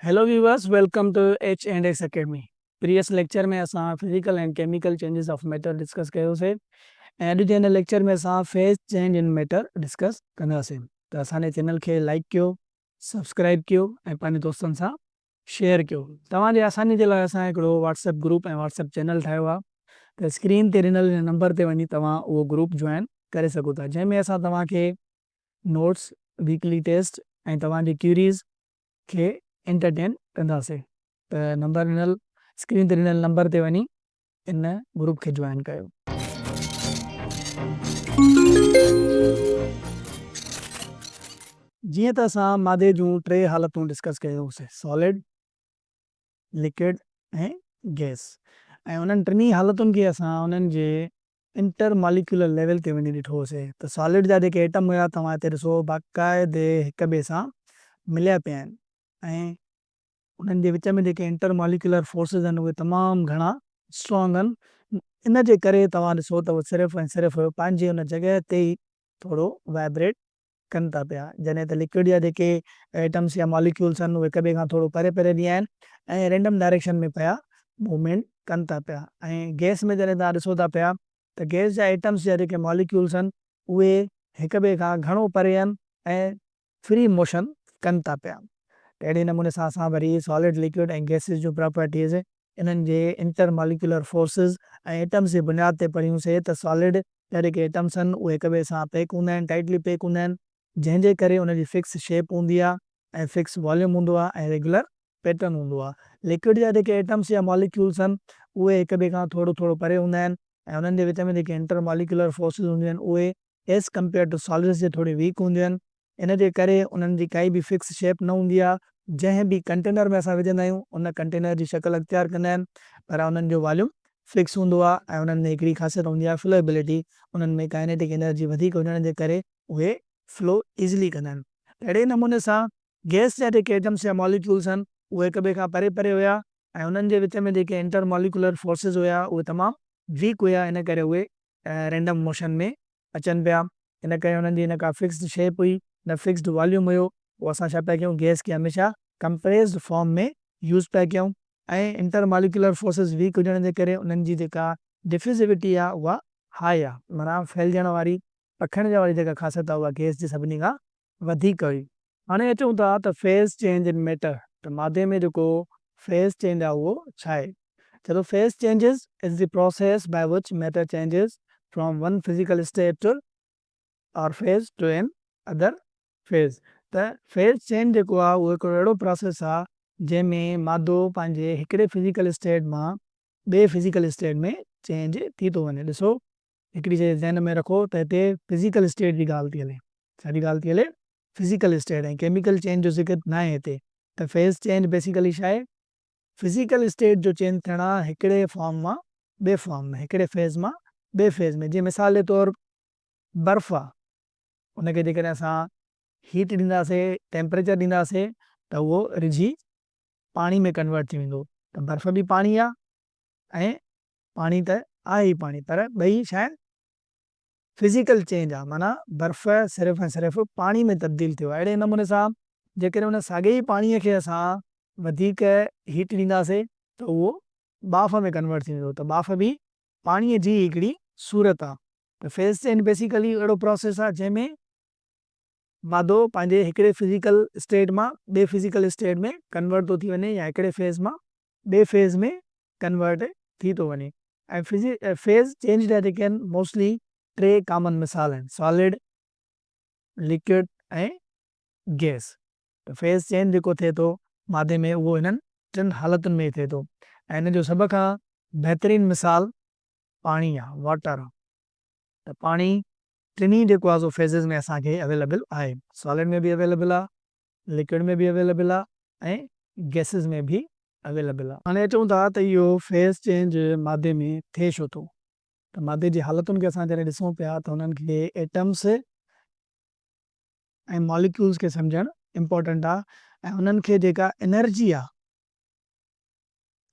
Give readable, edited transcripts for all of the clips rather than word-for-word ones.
Hello viewers, welcome to H and X academy. Previous lecture में असां physical and chemical changes of matter discuss कयोसीं ऐं अॼु जे हिन लेक्चर में असां phase change in matter discuss कंदासीं। त असांजे चैनल खे लाइक कयो, सब्सक्राइब कयो ऐं पंहिंजे दोस्तनि सां शेयर कयो। तव्हांजे आसानी जे लाइ असां हिकिड़ो व्हाट्सएप ग्रुप ऐं व्हाट्सएप चैनल ठाहियो आहे। त स्क्रीन ते ॾिनल नंबर ते वञी तव्हां उहो ग्रुप जॉइन करे सघो था, जंहिंमें असां तव्हांखे नोट्स, वीकली टेस्ट ऐं तव्हांजी क्यूरीज़ खे एंटरटेन कंदासीं। त नंबर ॾिनल स्क्रीन ते ॾिनल नंबर ते वञी इन ग्रुप खे जॉइन कयो। जीअं त असां मादे जूं टे हालतूं डिस्कस कयोसीं, सॉलिड, लिक्विड ऐं गैस, ऐं उन्हनि टिनी हालतुनि खे असां उन्हनि जे इंटर मॉलिक्यूलर लेवल ते वञी ॾिठोसीं। त सॉलिड जा जेके एटम हुया तव्हां हिते ॾिसो बाक़ाइदे हिक ॿिए सां मिलिया पिया आहिनि ऐं उन्हनि जे विच में जेके इंटर मॉलिक्यूलर फोर्सिस आहिनि उहे तमामु घणा स्ट्रॉन्ग आहिनि। इन जे करे तव्हां ॾिसो त उहे सिर्फ़ु ऐं सिर्फ़ु पंहिंजी उन जॻह ते ई थोरो वाइब्रेट कनि था पिया, जॾहिं त लिक्विड जा जेके एटम्स या मॉलिक्यूल्स आहिनि उहे हिक ॿिए खां थोरो परे परे ॾिया आहिनि ऐं रैंडम डायरेक्शन में पिया मूवमेंट कनि था पिया। ऐं गैस में जॾहिं तव्हां ॾिसो था पिया त गैस जा एटम्स जा जेके मॉलिक्यूल्स आहिनि उहे हिक ॿिए खां घणो परे आहिनि ऐं फ्री मोशन कनि था पिया। अहिड़े नमूने सां असां वरी सॉलिड, लिक्विड ऐं गैसिस जूं प्रॉपर्टीज़ इन्हनि जे इंटर मॉलिक्यूलर फोर्सिस ऐं एटम्स जी बुनियाद ते पढ़ियूंसीं। त सॉलिड जा जेके एटम्स आहिनि उहे हिक ॿिए सां पैक हूंदा आहिनि, टाइटली पैक हूंदा आहिनि, जंहिंजे करे उनजी फिक्स शेप हूंदी आहे ऐं फिक्स वॉल्यूम हूंदो आहे ऐं रेगुलर पैटर्न हूंदो आहे। लिक्विड जा जेके एटम्स या मॉलिक्यूल्स आहिनि उहे हिक ॿिए खां थोरो थोरो परे हूंदा आहिनि ऐं उन्हनि जे विच में जेके इंटर मॉलिक्यूलर फोर्सिस हूंदियूं आहिनि उहे एज़ कम्पेयर टू सॉलिड्स जे थोरी वीक हूंदियूं आहिनि। इन जे करे उन्हनि जी काई बि फिक्स शेप न हूंदी आहे। जंहिं बि कंटेनर में असां विझंदा आहियूं उन कंटेनर जी शक्ल अख़्तियार कंदा आहिनि, पर उन्हनि जो वॉल्यूम फिक्स हूंदो आहे ऐं उन्हनि में हिकिड़ी ख़ासियत हूंदी आहे फ्लोएबिलिटी। उन्हनि में काइनेटिक एनर्जी वधीक हुजण जे करे उहे फ्लो ईज़िली कंदा आहिनि। अहिड़े नमूने सां गैस जा जेके एटम्स या मॉलिक्यूल्स आहिनि उहे हिक ॿिए खां परे परे हुया ऐं उन्हनि जे विच में जेके इंटर मॉलिक्यूलर फोर्सिस हुया उहे तमामु वीक हुया। इन करे उहे रैंडम मोशन में अचनि पिया। इन करे उन्हनि जी इन का फिक्स्ड शेप हुई, न फिक्स्ड वॉल्यूम हुयो। उहो असां छा पिया कयूं, गैस खे हमेशह कंप्रेस्ड फॉर्म में यूज़ पिया कयूं ऐं इंटर मॉलिक्यूलर फोर्सिस वीक हुजण जे करे उन्हनि जी जेका डिफ्यूज़िविटी आहे उहा हाई आहे, माना फैलिजण वारी, पखिड़ण वारी जेका ख़ासियत आहे उहा गैस जी सभिनी खां वधीक हुई। हाणे अचूं था त फेज़ चेंज इन मैटर। त मादे में जेको फेज़ चेंज आहे उहो छा आहे? चलो, phase changes is the process by which matter changes from one physical state to or phase to another phase. त फेज़ चेंज जेको आहे उहो हिकिड़ो अहिड़ो प्रोसेस आहे जंहिंमें मादो पंहिंजे हिकिड़े फिजिकल स्टेट मां ॿिए फिजिकल स्टेट में चेंज थी थो वञे। ॾिसो, हिकिड़ी शइ ज़हन में रखो त हिते फिजिकल स्टेट जी ॻाल्हि थी हले। छाजी ॻाल्हि थी हले? फिजिकल स्टेट, ऐं केमिकल चेंज जो ज़िक्र न आहे हिते। त फेज़ चेंज बेसिकली छा आहे? फिजिकल स्टेट जो चेंज थियण आहे हिकिड़े फॉर्म मां ॿिए फॉर्म में, हिकिड़े फेज़ मां ॿिए फेज़ में। जीअं मिसाल जे तौरु बर्फ़ आहे, उनखे जेकॾहिं असां हीट ॾींदासीं, टेम्परेचर ॾींदासीं त उहो रिझी पाणी में कन्वर्ट थी वेंदो। त बर्फ़ बि पाणी आहे ऐं पाणी त आहे ई पाणी, पर ॿई छा आहिनि? फिजिकल चेंज आहे, माना बर्फ़ सिर्फ़ु ऐं सिर्फ़ु पाणी में तब्दील थियो आहे। अहिड़े नमूने सां जेकॾहिं उन साॻे ई पाणीअ खे असां वधीक हीट ॾींदासीं त उहो बाफ़ में कन्वर्ट थी वेंदो। त बाफ़ बि पाणीअ जी हिकिड़ी सूरत आहे। त फेज़ चेंज बेसिकली अहिड़ो प्रोसेस आहे जंहिंमें मादो पंहिंजे हिकिड़े फिजिकल स्टेट मां ॿिए फिजिकल स्टेट में कन्वर्ट थो थी वञे या हिकिड़े फेज़ मां ॿिए फेज़ में कन्वर्ट थी थो वञे। ऐं फेज़ चेंज जा जेके आहिनि मोस्टली टे कॉमन मिसाल आहिनि, सॉलिड, लिक्विड ऐं गैस। त फेज़ चेंज जेको थिए थो मादे में उहो हिननि टिनि हालतुनि में थिए थो ऐं हिन जो सभ खां बहितरीनु मिसाल पाणी आहे, वाटर आहे। त पाणी टिनी जेको आहे सो फेज़िस में असांखे अवेलेबल आहे। सॉलिड में बि अवेलेबल आहे, लिक्विड में बि अवेलेबल आहे ऐं गैसिस में बि अवेलेबल आहे। हाणे अचूं था त इहो फेज़ चेंज मादे में थिए छो थो। त मादे जी हालतुनि खे असां जॾहिं ॾिसूं पिया त हुननि खे एटम्स ऐं मॉलिक्यूल्स खे सम्झणु इम्पोर्टेंट आहे ऐं उन्हनि खे जेका एनर्जी आहे,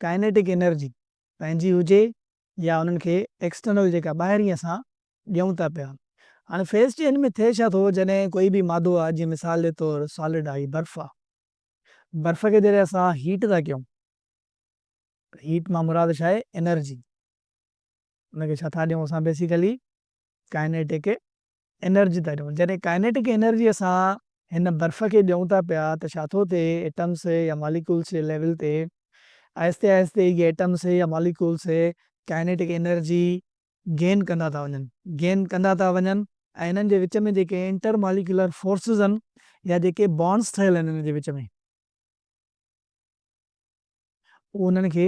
काइनेटिक एनर्जी पंहिंजी हुजे या उन्हनि खे एक्सटर्नल जेका ॿाहिरीं असां ॾियूं था पिया। हाणे फेज़ चेंज में थिए छा थो, जॾहिं कोई बि मादो आहे, जीअं मिसाल जे तौरु सॉलिड आहे, बर्फ़ आहे, बर्फ़ खे जॾहिं असां हीट था कयूं, हीट मां मुराद छा आहे? एनर्जी। उनखे छा था ॾियूं असां बेसिकली? काइनेटिक एनर्जी था ॾियूं। जॾहिं काइनेटिक एनर्जी असां हिन बर्फ़ खे ॾियूं था पिया त छा थो थिए, एटम्स या मॉलिक्यूल्स जे लेवल ते आहिस्ते आहिस्ते इहे एटम्स या मॉलिक्यूल्स काइनेटिक एनर्जी गेन कंदा था वञनि, गेन कंदा था वञनि, ऐं इन्हनि जे विच में जेके इंटर मॉलिक्यूलर फोर्सिस आहिनि या जेके बॉन्ड्स ठहियल आहिनि हिन जे विच में, उहो उन्हनि खे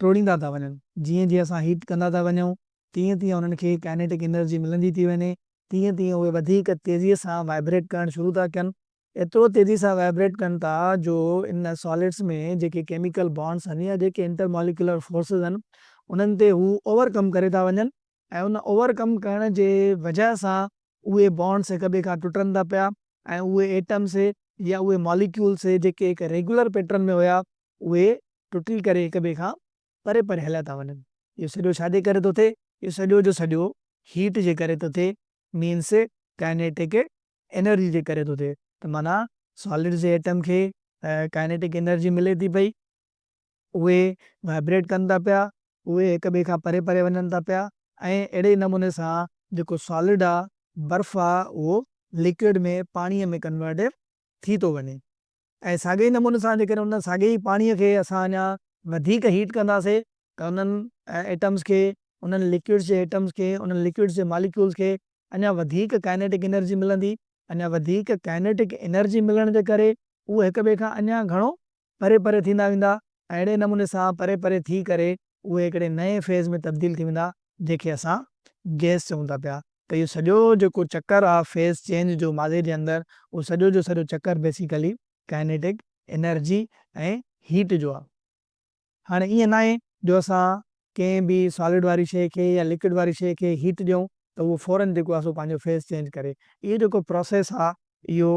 टोड़ींदा था वञनि। जीअं जीअं असां हीट कंदा था वञूं, तीअं तीअं उन्हनि खे काइनेटिक एनर्जी मिलंदी थी वञे, तीअं तीअं उहे वधीक तेज़ीअ सां वाइब्रेट करणु शुरू था कनि। एतिरो तेज़ी सां वाइब्रेट कनि था जो इन सॉलिड्स में जेके केमिकल बॉन्ड्स आहिनि या जेके इंटर मॉलिक्यूलर फोर्सिस आहिनि, उन्हनि ते हू ओवरकम करे था वञनि, ऐं उन ओवरकम करण जे वजह सां उहे बॉन्ड्स हिक ॿिए खां टुटनि था पिया, ऐं उहे एटम्स या उहे मॉलिक्यूल्स जेके हिकु रेगुलर पैटर्न में हुया, उहे टुटी करे हिक ॿिए खां परे परे हलिया था वञनि। इहो सॼो छाजे करे थो थिए? इहो सॼो जो सॼो हीट जे करे थो थिए, मीन्स काइनेटिक एनर्जी जे करे थो थिए। त माना सॉलिड्स जे एटम खे काइनेटिक एनर्जी मिले थी पई, उहे वाइब्रेट कनि था पिया, उहे हिक ॿिए खां परे परे वञनि था पिया, ऐं अहिड़े नमूने सां जेको सॉलिड आहे, बर्फ़ आहे, उहो लिक्विड में पाणीअ में कन्वर्ट थी थो वञे। ऐं साॻे ई नमूने सां जेकॾहिं उन साॻे ई पाणीअ खे असां अञा वधीक हीट कंदासीं त उन्हनि एटम्स खे, उन्हनि लिक्विड्स जे एटम्स खे, उन्हनि लिक्विड्स जे मॉलिक्यूल्स खे अञा वधीक काइनेटिक एनर्जी मिलंदी। अञा वधीक काइनेटिक एनर्जी मिलण जे करे उहे हिक ॿिए खां अञा घणो परे परे थींदा वेंदा, ऐं अहिड़े नमूने सां परे परे थी करे उहे हिकिड़े नए फेज़ में तब्दील थी वेंदा, जंहिंखे असां गैस चऊं था पिया। त इहो सॼो जेको चकर आहे फेज़ चेंज जो मादे जे अंदरि, उहो सॼो जो सॼो चकर बेसिकली काइनेटिक एनर्जी ऐं हीट जो आहे। हाणे ईअं न आहे जो असां कंहिं बि सॉलिड वारी शइ खे या लिक्विड वारी शइ खे हीट ॾियूं त उहो फौरन जेको आहे सो पंहिंजो फेज़ चेंज करे। इहो जेको प्रोसेस आहे, इहो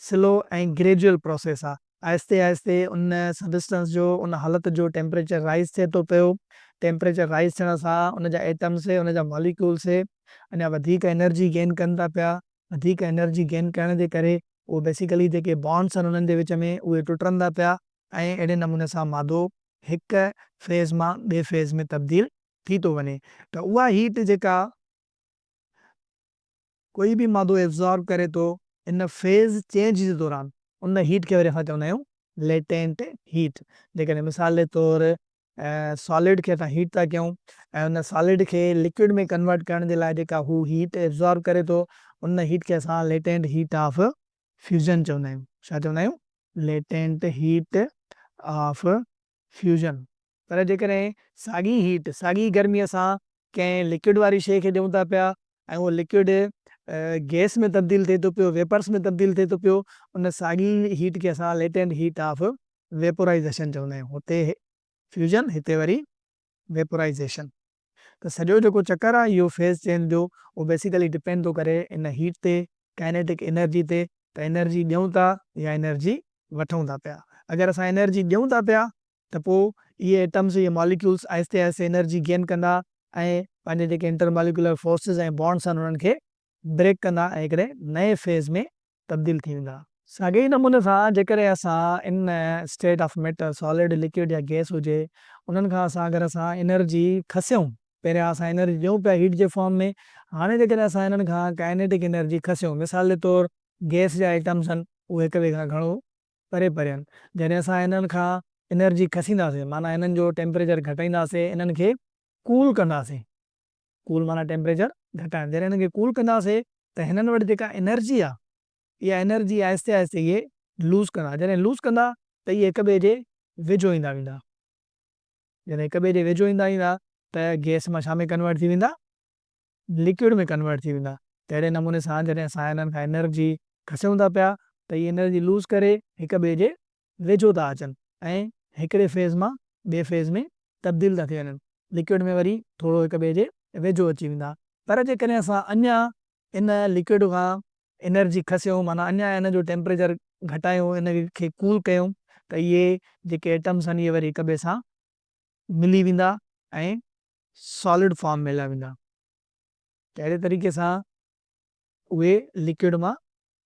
स्लो ऐं ग्रेजुअल प्रोसेस आहे। आहिस्ते आहिस्ते उन सबस्टेंस जो, उन हालति जो टेम्परेचर राइज़ थिए थो पियो। टेम्परेचर राइज़ थियण सां उन जा एटम्स, उन जा मॉलिक्यूल्स अञा वधीक एनर्जी गेन कनि था पिया। वधीक एनर्जी गेन करण जे करे उहे बेसिकली जेके बॉन्ड्स आहिनि उन्हनि जे विच में, उहे टुटनि था पिया, ऐं अहिड़े नमूने सां मादो हिक फेज़ मां ॿिए फेज़ में तब्दील थी थो वञे। त उहा हीट जेका कोई बि मादो एब्ज़ॉर्ब करे थो इन फेज़ चेंज जे दौरान, उन हीट खे वरी असां चवंदा आहियूं लेटेंट हीट। जेकॾहिं मिसाल जे तौरु सॉलिड खे असां हीट था कयूं, ऐं उन सॉलिड खे लिक्विड में कन्वर्ट करण जे लाइ जेका हू हीट एब्ज़ॉर्ब करे थो, उन हीट खे असां लेटेंट हीट ऑफ फ्यूज़न चवंदा आहियूं। छा चवंदा आहियूं? Latent heat of fusion. पर जेकॾहिं साॻी हीट, साॻी गर्मी असां कंहिं लिक्विड वारी शइ खे ॾियूं था पिया, ऐं उहो लिक्विड गैस में तब्दील थिए थो पियो, वेपर्स में तब्दील थिए थो पियो, उन साॻी हीट खे असां लेटेंट हीट ऑफ वेपोराइज़ेशन चवंदा आहियूं। हुते फ्यूज़न, हिते वरी वेपोराइज़ेशन। त सॼो जेको चकर आहे इहो फेज़ चेंज जो, उहो बेसिकली डिपेंड थो करे इन हीट ते, काइनेटिक एनर्जी ते, त एनर्जी ॾियूं था या एनर्जी वठूं था पिया। अगरि असां एनर्जी ॾियूं था पिया त पोइ इहे एटम्स, इहे मॉलिक्यूल्स आहिस्ते आहिस्ते एनर्जी गेन कंदा, ऐं पंहिंजे जेके इंटर मॉलिक्यूलर फोर्सिस ऐं बॉन्ड्स आहिनि उन्हनि खे ब्रेक कंदा, ऐं हिकिड़े नए फेज़ में तब्दील थी वेंदा। साॻे ई नमूने सां जेकॾहिं असां इन state of matter, solid, liquid या गैस हुजे, उन्हनि खां असां अगरि असां एनर्जी खसियूं, पहिरियां असां एनर्जी ॾियूं पिया हीट जे फॉर्म में, हाणे जेकॾहिं असां इन्हनि खां काइनेटिक एनर्जी खसियूं, मिसाल जे तौरु गैस जा आइटम्स आहिनि, उहे हिक ॿिए खां घणो परे परे आहिनि। जॾहिं असां इन्हनि खां एनर्जी खसींदासीं, माना इन्हनि जो टेम्परेचर घटाईंदासीं, इन्हनि खे कूल कंदासीं। कूल माना टेम्परेचर घटाइण। जॾहिं हिननि खे कूल कंदासीं त हिननि वटि जेका एनर्जी आहे, इहा एनर्जी आहिस्ते आहिस्ते इहे लूज़ कंदा। जॾहिं लूज़ कंदा त इहे हिक ॿिए जे वेझो ईंदा वेंदा। जॾहिं हिक ॿिए जे वेझो ईंदा वेंदा त गैस मां छा में कन्वर्ट थी वेंदा? लिक्विड में कन्वर्ट थी वेंदा। त अहिड़े नमूने सां जॾहिं असां हिननि खां एनर्जी खसूं था पिया त इहे एनर्जी लूज़ करे हिक ॿिए जे वेझो था अचनि, ऐं हिकिड़े फेज़ मां ॿिए फेज़ में तब्दील था थी वञनि। लिक्विड में वरी थोरो हिक ॿिए जे वेझो अची वेंदा। पर जेकॾहिं असां अञा इन लिक्विड खां एनर्जी खसियूं, माना अञा इन जो टेम्परेचर घटायूं, इन खे कूल कयूं, त इहे जेके एटम्स आहिनि इहे वरी हिक ॿिए सां मिली वेंदा ऐं सॉलिड फॉर्म में हलिया वेंदा। त अहिड़े तरीक़े सां उहे लिक्विड मां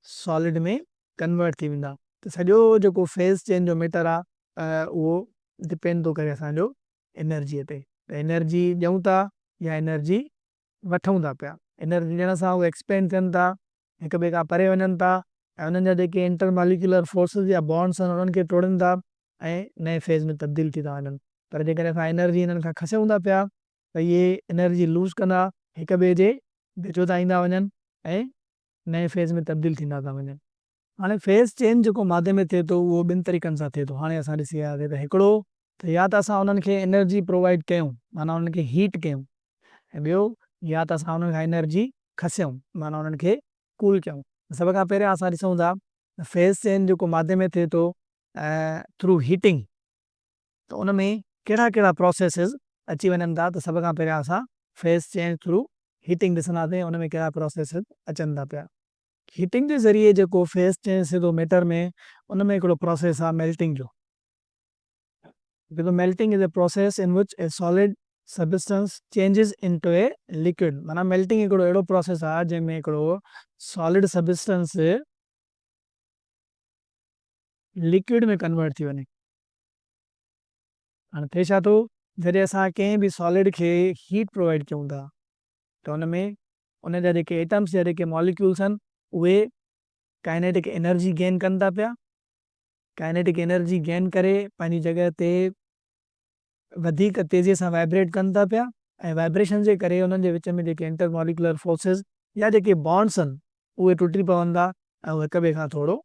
सॉलिड में कन्वर्ट थी वेंदा। त सॼो जेको फेज़ चेंज जो मैटर आहे उहो डिपेंड थो करे असांजो एनर्जीअ ते। त एनर्जी ॾियूं था या एनर्जी वठूं था पिया। एनर्जी ॾियण सां उहे एक्सपेंड थियनि था, हिक ॿिए खां परे वञनि था, ऐं उन्हनि जा जेके इंटर मॉलिक्यूलर फोर्सिस या बॉन्ड्स आहिनि उन्हनि खे तोड़नि था ऐं नए फेज़ में तब्दील थी था वञनि। पर जेकॾहिं असां एनर्जी हिननि खां खसूं था पिया त इहे एनर्जी लूज़ कंदा, हिक ॿिए जे विचो था ईंदा वञनि ऐं नए फेज़ में तब्दील थींदा था वञनि। हाणे फेज़ चेंज जेको मादे में थिए थो उहो ॿिनि तरीक़नि सां थिए थो। हाणे असां ॾिसी वियासीं त हिकिड़ो त या त असां उन्हनि खे एनर्जी प्रोवाइड कयूं, माना उन्हनि खे हीट कयूं, ऐं ॿियो या त असां उन्हनि खां एनर्जी खसूं, माना उन्हनि खे कूल कयूं। सभ खां पहिरियों असां ॾिसूं था फेज़ चेंज जेको मादे में थिए थो थ्रू हीटिंग, त उन में कहिड़ा कहिड़ा प्रोसेसिस अची वञनि था। त सभ खां पहिरियों असां फेज़ चेंज थ्रू हीटिंग ॾिसंदासीं, उन में कहिड़ा प्रोसेसिस अचनि था पिया। हीटिंग जे ज़रिए जेको फेज़ चेंज थिए थो मैटर में, उन में हिकिड़ो प्रोसेस आहे मेल्टिंग जो। Melting is a process in which A solid substance changes into a liquid. माना मेल्टिंग हिकिड़ो अहिड़ो प्रोसेस आहे जंहिंमें हिकिड़ो सॉलिड सबस्टेंस लिक्विड में कन्वर्ट थी वञे। हाणे थिए छा थो, जॾहिं असां कंहिं बि सॉलिड खे हीट प्रोवाइड कयूं था त उन में उन जा जेके एटम्स या जेके मॉलिक्यूल्स आहिनि उहे काइनेटिक एनर्जी गेन कनि था पिया। काइनेटिक एनर्जी गेन करे पंहिंजी जॻह ते वधीक तेज़ीअ सां वाइब्रेट कनि था पिया, ऐं वाइब्रेशन जे करे उन्हनि जे विच में जेके इंटर मॉलिक्यूलर फोर्सिस या जेके बॉन्ड्स आहिनि उहे टुटी पवंदा ऐं उहे हिक ॿिए खां थोरो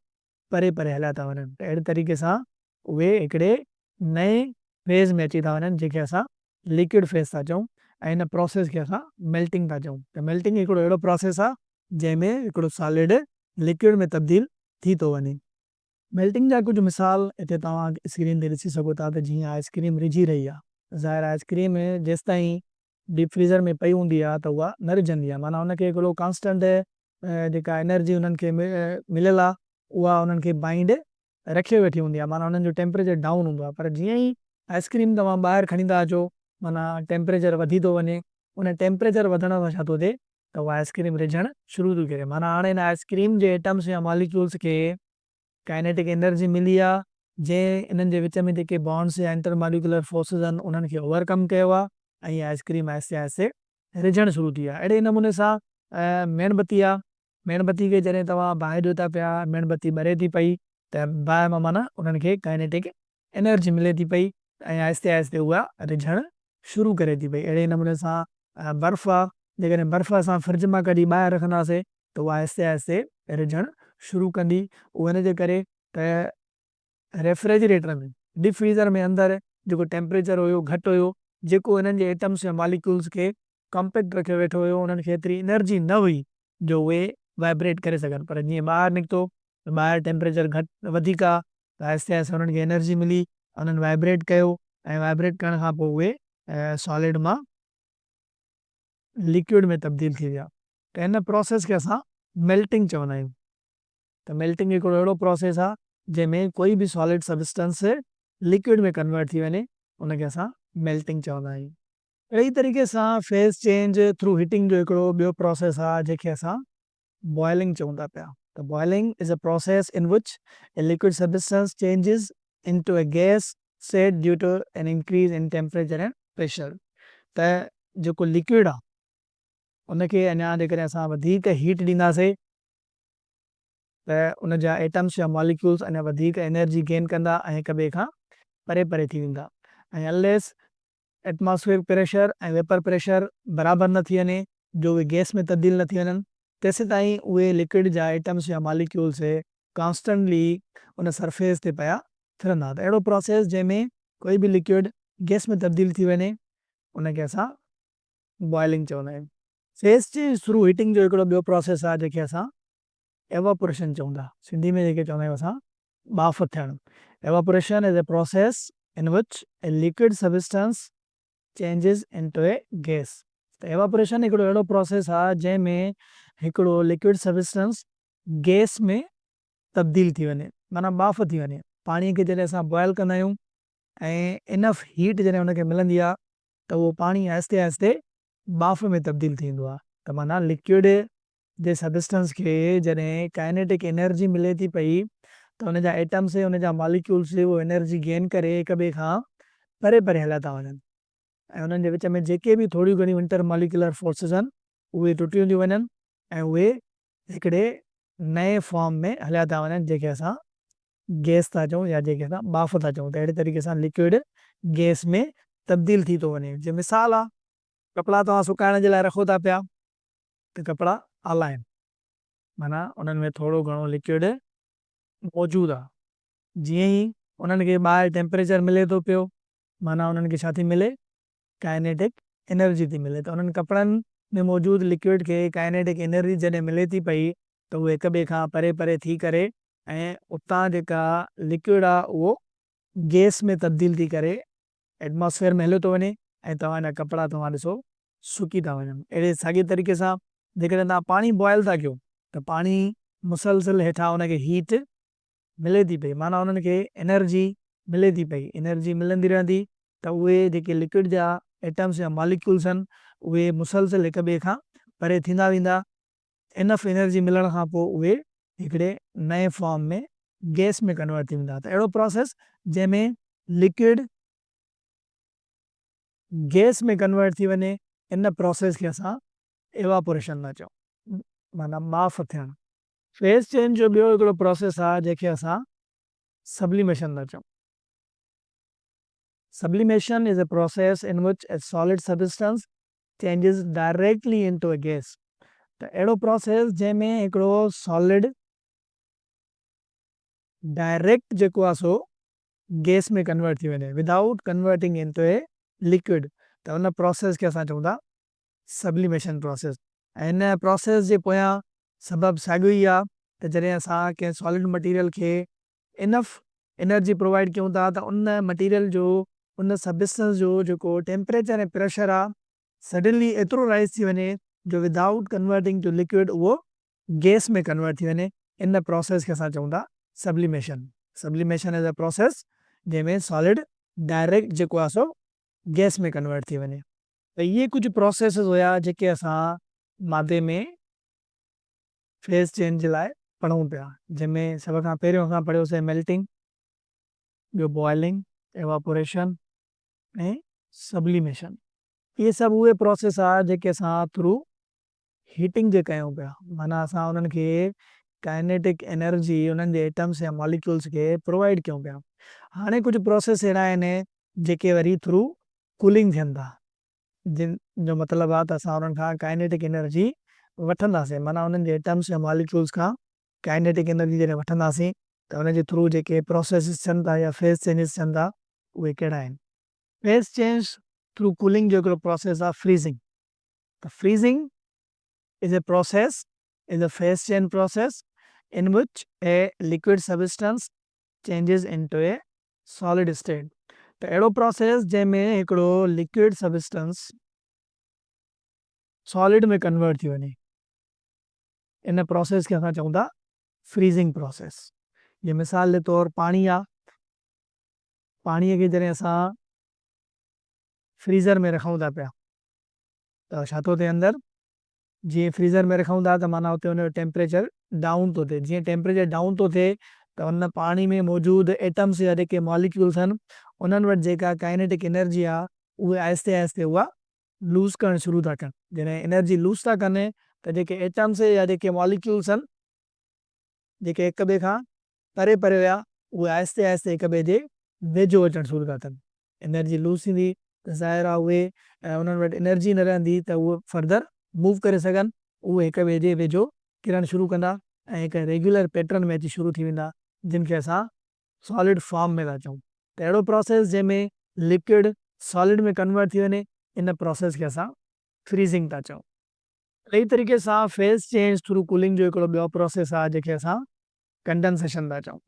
परे परे हलिया था वञनि। त अहिड़े तरीक़े सां उहे हिकिड़े नए फेज़ में अची था वञनि जंहिंखे असां लिक्विड फेज़ था चऊं, ऐं हिन प्रोसेस खे असां मेल्टिंग था चऊं। त मेल्टिंग हिकिड़ो अहिड़ो प्रोसेस आहे जंहिंमें हिकिड़ो सॉलिड लिक्विड में तब्दील थी थो वञे। मेल्टिंग जा कुझु मिसाल हिते तव्हां स्क्रीन ते ॾिसी सघो था। त जीअं आइस्क्रीम रिझी रही आहे, ज़ाहिर आइस्क्रीम जेसि ताईं डीप फ्रीज़र में पई हूंदी आहे त उहा न रिझंदी आहे, माना उनखे हिकिड़ो कांस्टेंट जेका एनर्जी उन्हनि खे मिलियल आहे उहा उन्हनि खे बाइंड रखे वेठी हूंदी आहे, माना उन्हनि जो टेम्परेचर डाउन हूंदो आहे। पर जीअं ई आइस्क्रीम तव्हां ॿाहिरि खणी था अचो, माना टेम्परेचर वधी थो वञे, उन टेम्परेचर वधण सां छा थो थिए त उहा आइस्क्रीम रिझणु शुरू थी करे। माना हाणे हिन आइस्क्रीम जे एटम्स या मॉलिक्यूल्स खे काइनेटिक एनर्जी मिली आहे, जंहिं इन्हनि जे विच में जेके बॉन्ड्स या इंटर मॉलिक्यूलर फोर्सिस आहिनि उन्हनि खे ओवरकम कयो आहे, ऐं इहा आइस्क्रीम आहिस्ते आहिस्ते रिझणु शुरू थी आहे। अहिड़े नमूने सां मेणबती आहे, मेणबती खे जॾहिं तव्हां बाहि ॾियो था पिया, मेणबती ॿरे थी पई त बाहि मां माना उन्हनि खे काइनेटिक एनर्जी मिले थी पई ऐं आहिस्ते आहिस्ते उहा रिझणु शुरू करे थी पई। अहिड़े नमूने सां बर्फ़ आहे, जेकॾहिं बर्फ़ असां फ्रिज मां कढी ॿाहिरि रखंदासीं त उहा आहिस्ते आहिस्ते रिझणु शुरू कंदी। उहो हिन जे करे त रेफ्रिजरेटर में डीप फ्रीज़र में अंदरि जेको टेम्परेचर हुयो घटि हुयो, जेको हिननि जे एटम्स या मॉलिक्यूल्स खे कॉम्पैक्ट रखे वेठो हुयो, उन्हनि खे एतिरी एनर्जी न हुई जो उहे वाइब्रेट करे सघनि। पर जीअं ॿाहिरि निकितो, ॿाहिरि टेम्परेचर घटि वधीक आहे त आहिस्ते आहिस्ते उन्हनि खे एनर्जी मिली, उन्हनि वाइब्रेट कयो, ऐं वाइब्रेट करण खां पोइ उहे सॉलिड मां लिक्विड में तब्दील थी विया। त हिन प्रोसेस खे असां मेल्टिंग चवंदा आहियूं। त मेल्टिंग हिकिड़ो अहिड़ो प्रोसेस आहे जंहिंमें कोई बि सॉलिड सबस्टेंस लिक्विड में कन्वर्ट थी वञे, उनखे असां मेल्टिंग चवंदा आहियूं। अहिड़ी तरीक़े सां फेज़ चेंज थ्रू हीटिंग जो हिकिड़ो ॿियो प्रोसेस आहे जंहिंखे असां बॉइलिंग चऊं था पिया। त boiling is a process in which a liquid substance changes into a gas set due to an increase in temperature and pressure. त जेको लिक्विड आहे उनखे अञा जेकॾहिं असां वधीक हीट ॾींदासीं त उन जा एटम्स या मॉलिक्यूल्स अञा वधीक एनर्जी गेन कंदा ऐं हिक ॿिए खां परे परे थी वेंदा। ऐं अनलेस एटमॉस्फेरिक प्रेशर ऐं वेपर प्रेशर बराबरि न थी वञे, जो उहे गैस में तब्दील न थी वञनि, तेसि ताईं उहे लिक्विड जा एटम्स या मॉलिक्यूल्स कॉन्स्टेंटली उन सरफेस ते पिया फिरंदा। त अहिड़ो प्रोसेस जंहिंमें कोई बि लिक्विड गैस में तब्दील थी वञे उनखे असां बॉइलिंग चवंदा आहियूं। फेज़ चेंज थ्रू हीटिंग जो हिकिड़ो ॿियो प्रोसेस आहे जंहिंखे असां एवापोरेशन चऊं था, सिंधी में जेके चवंदा आहियूं असां बाफ़ थियणु। Evaporation is a process in which a liquid substance changes into a gas. त एवापोरेशन हिकिड़ो अहिड़ो प्रोसेस आहे जंहिंमें हिकिड़ो लिक्विड सबस्टेंस गैस में तब्दील थी वञे, माना बाफ़ थी वञे। पाणीअ खे जॾहिं असां बॉइल कंदा आहियूं ऐं इनफ हीट जॾहिं हुनखे मिलंदी आहे त उहो पाणी आहिस्ते आहिस्ते बाफ़ में तब्दील थींदो आहे। त माना लिक्विड जे सबस्टेंस खे जॾहिं काइनेटिक एनर्जी मिले थी पई त हुन जा एटम्स हुन जा मॉलिक्यूल्स उहो एनर्जी गेन करे हिक ॿिए खां परे परे हलिया था वञनि ऐं उन्हनि जे विच में जेके बि थोरियूं घणियूं इंटर मॉलिक्यूलर फोर्सिस आहिनि उहे टुटियूं थियूं वञनि ऐं उहे हिकिड़े नए फॉर्म में हलिया था वञनि जेके असां गैस था चऊं या जेके असां बाफ़ था चऊं। त अहिड़े तरीक़े सां लिक्विड गैस में तब्दील थी थो वञे। जीअं मिसाल आहे, कपिड़ा तव्हां सुकाइण जे लाइ रखो था पिया त कपिड़ा आला आहिनि, माना उन्हनि में थोरो घणो लिक्विड मौजूदु आहे। जीअं ई उन्हनि खे ॿाहिरि टेम्परेचर मिले थो पियो, माना उन्हनि खे छा थी मिले, काइनेटिक एनर्जी थी मिले। त उन्हनि कपिड़नि में मौजूदु लिक्विड खे काइनेटिक एनर्जी जॾहिं मिले थी पई त उहे हिक ॿिए खां परे परे थी करे ऐं उतां जेका लिक्विड आहे उहो गैस में तब्दील थी करे एटमॉस्फेयर में हलियो थो वञे ऐं तव्हांजा कपिड़ा तव्हां ॾिसो सुकी था वञनि। अहिड़े साॻिए तरीक़े सां जेकॾहिं तव्हां पाणी बॉइल था कयो त पाणी मुसलसिल हेठां उनखे हीट मिले थी पई, माना उन्हनि खे एनर्जी मिले थी पई। एनर्जी मिलंदी रहंदी त उहे जेके लिक्विड जा एटम्स या मॉलिक्यूल्स आहिनि उहे मुसलसिल हिक ॿिए खां परे थींदा वेंदा। इनफ एनर्जी मिलण खां पोइ उहे हिकिड़े नए फॉर्म में गैस में कन्वर्ट थी वेंदा। त अहिड़ो प्रोसेस जंहिंमें लिक्विड गैस में कन्वर्ट थी वञे, इन प्रोसेस खे असां एवापोरेशन था चऊं, माना बाफ़ थियणु। फेज़ चेंज जो ॿियो हिकिड़ो प्रोसेस आहे जंहिंखे असां सब्लिमेशन था चऊं। Sublimation is a process in which a solid substance changes directly into a gas. त अहिड़ो प्रोसेस जंहिंमें हिकिड़ो सॉलिड डायरेक्ट जेको आहे सो गैस में कन्वर्ट थी वञे without converting into a liquid, त उन प्रोसेस खे असां चऊं था सब्लिमेशन प्रोसेस। ऐं हिन प्रोसेस जे पोयां सबबु साॻियो ई आहे त जॾहिं असां कंहिं सॉलिड मटीरियल खे इनफ एनर्जी प्रोवाइड कयूं था त उन मटीरियल जो, उन सबस्टेंस जो जेको टेम्परेचर ऐं प्रेशर आहे सडनली एतिरो राइज़ थी वञे जो विदाउट कन्वर्टिंग टू लिक्विड उहो गैस में कन्वर्ट थी वञे। इन प्रोसेस खे असां चऊं था sublimation. Sublimation is a process जंहिंमें सॉलिड डायरेक्ट जेको आहे सो गैस में कन्वर्ट थी वञे। त इहे कुझु प्रोसेसिस हुया जेके असां मादे में फेज़ चेंज जे लाइ पढ़ूं पिया, जंहिंमें सभ खां पहिरियों असां पढ़ियोसीं मेल्टिंग, ॿियो बॉइलिंग, एवापोरेशन ऐं सब्लिमेशन। इहे सभु उहे प्रोसेस आहे जेके असां थ्रू हीटिंग जे कयूं पिया, माना असां उन्हनि खे काइनेटिक एनर्जी उन्हनि जे एटम्स या मॉलिक्यूल्स खे प्रोवाइड कयूं पिया। हाणे कुझु प्रोसेस अहिड़ा आहिनि जेके वरी थ्रू कूलिंग थियनि था, जिन जो मतिलबु आहे त असां उन्हनि खां काइनेटिक एनर्जी वठंदासीं, माना उन्हनि जे एटम्स या मॉलिक्यूल्स खां काइनेटिक एनर्जी जॾहिं वठंदासीं त उनजे थ्रू जेके प्रोसेसिस थियनि था या फेज़ चेंजिस थियनि था उहे कहिड़ा आहिनि। फेज़ चेंज थ्रू कूलिंग जो हिकिड़ो प्रोसेस आहे फ्रीज़िंग। त freezing is a process, is a phase change process in which a liquid substance changes into a solid state. त अहिड़ो प्रोसेस जंहिंमें हिकिड़ो लिक्विड सबस्टेंस सॉलिड में कन्वर्ट थी वञे, इन प्रोसेस खे असां चऊं था फ्रीज़िंग प्रोसेस। जीअं मिसाल जे तौरु पाणी आहे, पाणीअ खे जॾहिं असां फ्रीज़र में रखूं था पिया त छा थो थिए अंदरि, जीअं फ्रीज़र में रखूं था त माना हुते हुनजो टेम्परेचर डाउन थो थिए। जीअं टेम्परेचर डाउन थो थिए त उन पाणी में मौजूदु एटम्स या जेके मॉलिक्यूल्स आहिनि उन्हनि वटि जेका काइनेटिक एनर्जी आहे उहे आहिस्ते आहिस्ते उहा लूज़ करणु शुरू था कनि। जॾहिं एनर्जी लूज़ था कनि त जेके एटम्स या जेके मॉलिक्यूल्स आहिनि जेके हिक ॿिए खां परे परे हुया उहे आहिस्ते आहिस्ते हिक ॿिए जे वेझो अचणु शुरू था थियनि। एनर्जी लूज़ थींदी त ज़ाहिर आहे उहे उन्हनि वटि एनर्जी न रहंदी त उहे फर्दर मूव करे सघनि, उहे हिक ॿिए जे वेझो किरणु शुरू कंदा ऐं हिकु रेगुलर पैटर्न में अची शुरू थी वेंदा, जिन खे असां सॉलिड फॉर्म में था चऊं। त अहिड़ो प्रोसेस जंहिंमें लिक्विड सॉलिड में कन्वर्ट थी वञे, इन प्रोसेस खे असां फ्रीज़िंग था चऊं। ॿई तरीक़े सां फेज़ चेंज थ्रू कूलिंग जो हिकिड़ो ॿियो प्रोसेस आहे जंहिंखे असां कंडेंसेशन था चऊं।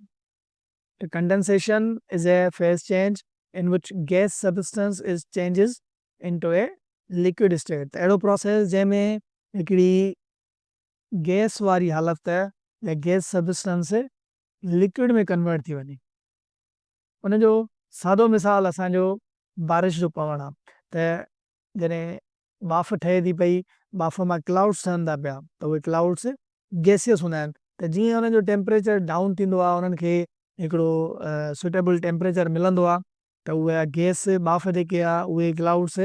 The condensation is a phase change in which gas substance is changes into a liquid state. त अहिड़ो प्रोसेस जंहिंमें हिकिड़ी गैस वारी हालति या गैस सबस्टेंस लिक्विड में कन्वर्ट थी वञे। उनजो सादो मिसाल असांजो बारिश जो पवणु आहे। त जॾहिं बाफ़ ठहे थी पई, बाफ़ मां क्लाउड्स ठहनि था पिया त उहे क्लाउड्स गैसियस हूंदा आहिनि। त जीअं हुननि जो टेम्परेचर डाउन थींदो आहे, उन्हनि खे हिकिड़ो सुटेबल टेम्परेचर मिलंदो आहे, त उहे गैस बाफ़ जेके आहे उहे क्लाउड्स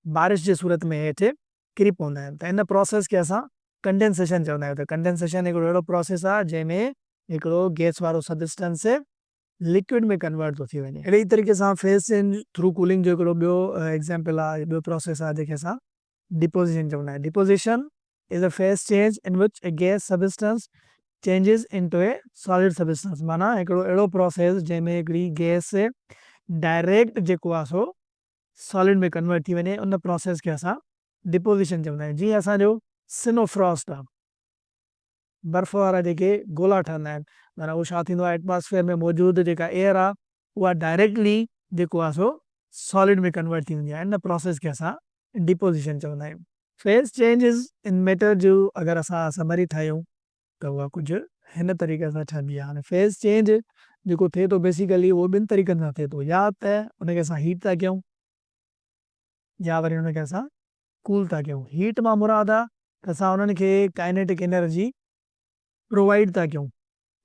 बारिश जे सूरत में हेठि किरी पवंदा आहिनि। त इन प्रोसेस खे असां कंडेंसेशन चवंदा आहियूं। त कंडेंसेशन हिकिड़ो अहिड़ो प्रोसेस आहे जंहिंमें हिकिड़ो गैस वारो सबस्टेंस लिक्विड में कन्वर्ट थो थी वञे। अहिड़े ई तरीक़े सां फेज़ चेंज थ्रू कूलिंग जो हिकिड़ो ॿियो एग्ज़ाम्पल आहे, ॿियो प्रोसेस आहे जंहिंखे असां डिपोज़िशन चवंदा आहियूं। Deposition is a phase change in which a gas substance changes into a solid substance. माना हिकिड़ो अहिड़ो प्रोसेस जंहिंमें हिकिड़ी गैस डायरेक्ट जेको आहे सो सॉलिड में कन्वर्ट थी वञे, उन प्रोसेस खे असां डिपोज़िशन चवंदा आहियूं। जीअं असांजो सिनोफ्रॉस्ट आहे, बर्फ़ वारा जेके गोला ठहंदा आहिनि, माना उहो छा थींदो आहे, एटमॉस्फेयर में मौजूदु जेका एयर आहे उहा डायरेक्टली जेको आहे सो सॉलिड में कन्वर्ट थी वेंदी आहे। इन प्रोसेस खे असां डिपोज़िशन चवंदा आहियूं। फेज़ चेंजिस इन मैटर जो अगरि असां समरी ठाहियूं त उहा कुझु हिन तरीक़े सां ठहंदी आहे। हाणे फेज़ चेंज जेको थिए थो बेसिकली उहो ॿिनि तरीक़नि सां थिए थो, या त उनखे असां हीट था कयूं, या वरी उनखे असां कूल था कयूं। हीट मां मुराद आहे त असां उन्हनि खे काइनेटिक एनर्जी प्रोवाइड था कयूं,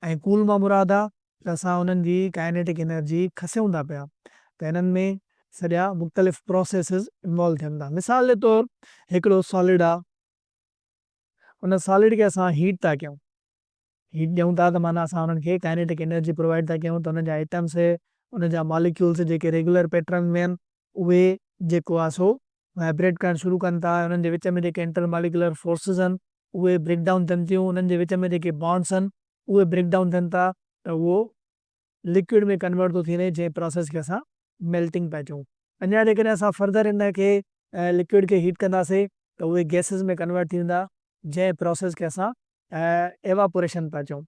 ऐं कूल मां मुराद आहे त असां उन्हनि जी काइनेटिक एनर्जी खसियूं था पिया। त हिननि में सॼा मुख़्तलिफ़ प्रोसेसिस इन्वॉल्व थियनि था। मिसाल जे तौरु हिकिड़ो सॉलिड आहे, उन सॉलिड खे असां हीट था कयूं, हीट ॾियूं था त माना असां उन्हनि खे काइनेटिक एनर्जी प्रोवाइड था कयूं, त उन जा आइटम्स उन जा मॉलिक्यूल्स जेके रेगुलर पैटर्न में आहिनि उहे जेको आहे सो वाइब्रेट करणु शुरू कनि था। उन्हनि जे विच में जेके इंटर मॉलिक्यूलर फोर्सिस आहिनि उहे ब्रेक डाउन थियनि थियूं, उन्हनि जे विच में जेके बॉन्ड्स आहिनि उहे ब्रेक डाउन थियनि था, त उहो लिक्विड में कन्वर्ट थो थी वञे, जंहिं प्रोसेस खे असां मेल्टिंग पिया चऊं। अञा जेकॾहिं असां फर्दर हिन खे लिक्विड खे हीट कंदासीं त उहे गैसिस में कन्वर्ट थी वेंदा, जंहिं प्रोसेस खे असां एवापोरेशन पिया चऊं।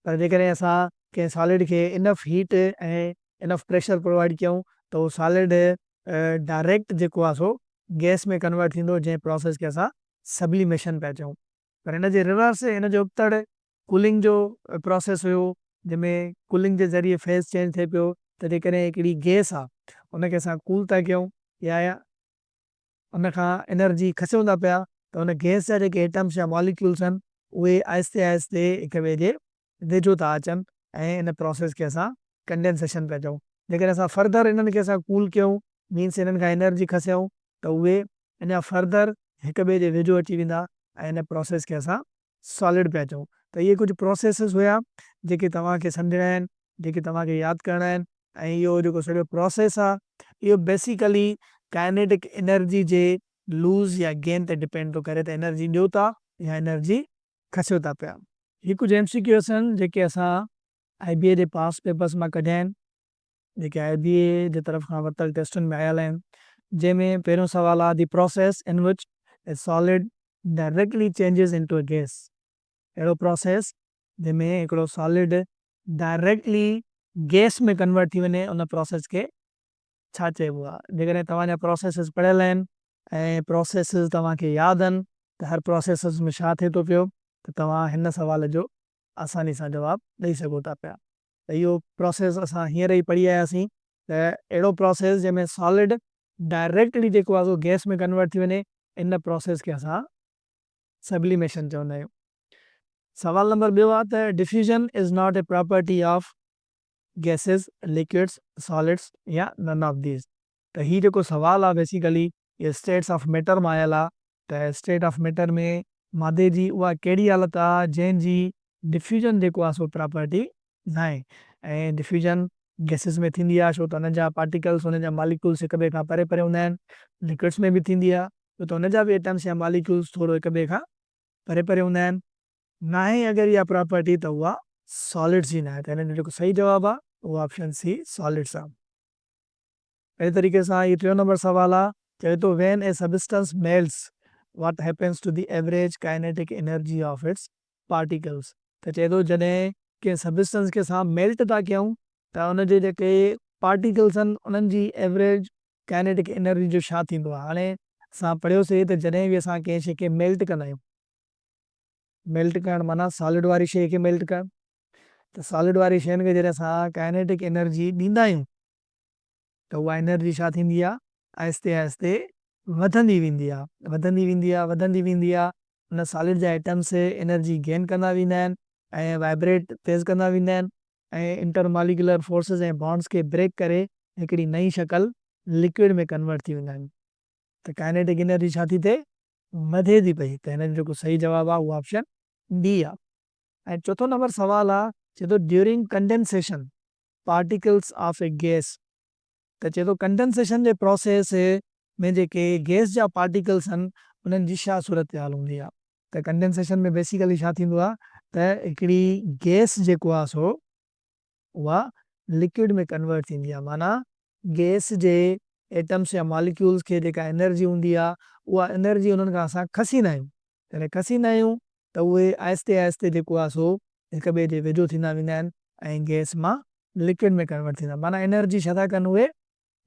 पर जेकॾहिं असां कंहिं सॉलिड खे इनफ हीट ऐं इनफ प्रेशर प्रोवाइड कयूं त उहो सॉलिड डायरेक्ट जेको आहे सो गैस में कन्वर्ट थींदो, जंहिं प्रोसेस खे असां सब्लिमेशन पिया चऊं। पर हिन जे रिवर्स हिन जो उबतड़ कूलिंग जो प्रोसेस हुयो, जंहिंमें कूलिंग जे ज़रिए फेज़ चेंज थिए पियो। त जेकॾहिं हिकिड़ी गैस आहे उनखे असां कूल था कयूं या उनखां एनर्जी खसूं था पिया, त उन गैस जा जेके एटम्स या मॉलिक्यूल्स आहिनि उहे आहिस्ते आहिस्ते हिक ॿिए जे वेझो था अचनि, ऐं इन प्रोसेस खे असां कंडेंसेशन पिया चऊं। जेकॾहिं असां फर्दर हिननि खे असां कूल कयूं, मीन्स हिननि खां एनर्जी खसियूं, त उहे अञा फर्दर हिक ॿिए जे वेझो अची वेंदा, ऐं इन प्रोसेस खे असां सॉलिड पिया चऊं। त इहे कुझु प्रोसेसिस हुया जेके तव्हांखे सम्झणा आहिनि, जेके तव्हांखे यादि करणा आहिनि। ऐं इहो जेको सॼो प्रोसेस आहे इहो बेसिकली काइनेटिक एनर्जी जे लूज़ या गेन ते डिपेंड थो करे, त एनर्जी ॾियो था या एनर्जी खसियो था पिया। हीअ कुझु MCQs आहिनि जेके असां IBA जे पास पेपर्स मां कढिया आहिनि, जेके IBA जे तरफ़ खां वरितल टेस्टुनि में आयल आहिनि। जंहिंमें पहिरियों सुवालु आहे, the process in which A solid directly changes into a gas. अहिड़ो प्रोसेस जंहिंमें हिकिड़ो सॉलिड डायरेक्टली गैस में कन्वर्ट थी वञे, उन प्रोसेस खे छा चइबो आहे। जेकॾहिं तव्हांजा प्रोसेसिस पढ़ियल आहिनि ऐं प्रोसेसिस तव्हांखे यादि आहिनि त हर प्रोसेसिस में छा थिए थो पियो, त तव्हां हिन सवाल जो आसानी सां जवाबु ॾेई सघो था पिया। त इहो प्रोसेस असां हींअर ई पढ़ी आयासीं, त अहिड़ो प्रोसेस जंहिंमें सॉलिड डायरेक्टली जेको आहे सो गैस में कन्वर्ट थी वञे, इन प्रोसेस खे असां सब्लिमेशन चवंदा आहियूं। सवाल नंबर ॿियो आहे त diffusion is not a property of gases, liquids, solids या नन ऑफ दीज। त हीउ जेको सवाल आहे बेसिकली इहे स्टेट्स ऑफ मैटर मां आयल आहे। त स्टेट ऑफ मैटर में मादे जी उहा कहिड़ी हालत आहे जंहिंजी डिफ्यूजन जेको आहे सो प्रॉपर्टी न आहे। ऐं डिफ्यूजन गैसिस में थींदी आहे छो त हुन जा पार्टिकल्स, हुन जा मॉलिक्यूल्स हिक ॿिए खां परे परे हूंदा आहिनि। लिक्विड्स में बि थींदी आहे छो त हुन जा बि एटम्स या मॉलिक्यूल्स थोरो हिक ॿिए खां परे परे हूंदा आहिनि। न आहे अगरि इहा प्रॉपर्टी त उहा सॉलिड्स जी न आहे। त हिन जो जेको सही जवाबु आहे उहो ऑप्शन सी सॉलिड्स आहे। अहिड़े तरीक़े सां इहो 3 नंबर सवाल आहे, चए थो when a substance melts what happens to the average kinetic energy of its particles. त चए थो जॾहिं कंहिं सबस्टेंस खे असां मेल्ट था कयूं त उनजे जेके पार्टिकल्स आहिनि उन्हनि जी एवरेज काइनेटिक एनर्जी जो छा थींदो आहे। हाणे असां पढ़ियोसीं त जॾहिं बि असां कंहिं शइ खे मेल्ट कंदा आहियूं, मेल्ट करणु माना सॉलिड वारी शइ खे मेल्ट करणु, त सॉलिड वारी शयुनि खे जॾहिं असां काइनेटिक एनर्जी ॾींदा आहियूं त उहा एनर्जी छा थींदी आहे, आहिस्ते आहिस्ते वधंदी वेंदी आहे, वधंदी वेंदी आहे, वधंदी वेंदी आहे। उन सॉलिड जा एटम्स एनर्जी गेन कंदा वेंदा आहिनि, ऐं वाइब्रेट तेज़ कंदा वेंदा आहिनि ऐं इंटरमॉलिक्यूलर फोर्सिस ऐं बॉन्ड्स खे ब्रेक करे हिकिड़ी नई शक्ल लिक्विड में कन्वर्ट थी वेंदा आहिनि। त काइनेटिक एनर्जी छा थी थिए, वधे थी पई। त हिन जो जेको सही जवाबु आहे उहो ऑप्शन डी आहे। ऐं चोथों नंबर सवाल आहे, चए थो during condensation particles of A gas. त चए थो कंडेंसेशन जे प्रोसेस में जेके गैस जा पार्टिकल्स आहिनि उन्हनि जी छा सूरत हाल हूंदी आहे। त कंडेंसेशन में बेसिकली छा थींदो आहे त हिकिड़ी गैस जेको आहे सो उहा लिक्विड में कन्वर्ट थींदी आहे। माना गैस जे एटम्स या मॉलिक्यूल्स खे जेका एनर्जी हूंदी आहे उहा एनर्जी उन्हनि खां असां खसींदा आहियूं। जॾहिं खसींदा आहियूं त उहे आहिस्ते आहिस्ते जेको आहे सो हिक ॿिए जे वेझो थींदा वेंदा आहिनि ऐं गैस मां लिक्विड में कन्वर्ट थींदा। माना एनर्जी छा था कनि, उहे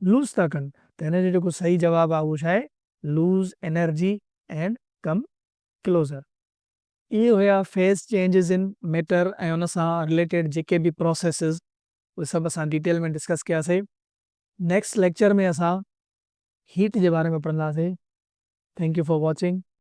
लूज़ था कनि। त हिन जो जेको सही जवाबु आहे उहो छा आहे, lose energy and come closer. इहे हुया फेज़ चेंजिस इन मैटर ऐं उन सां रिलेटेड जेके बि प्रोसेसिस उहे सभु असां डिटेल में डिस्कस कयासीं। नेक्स्ट लेक्चर में असां हीट जे बारे में पढ़ंदासीं। Thank U for watching.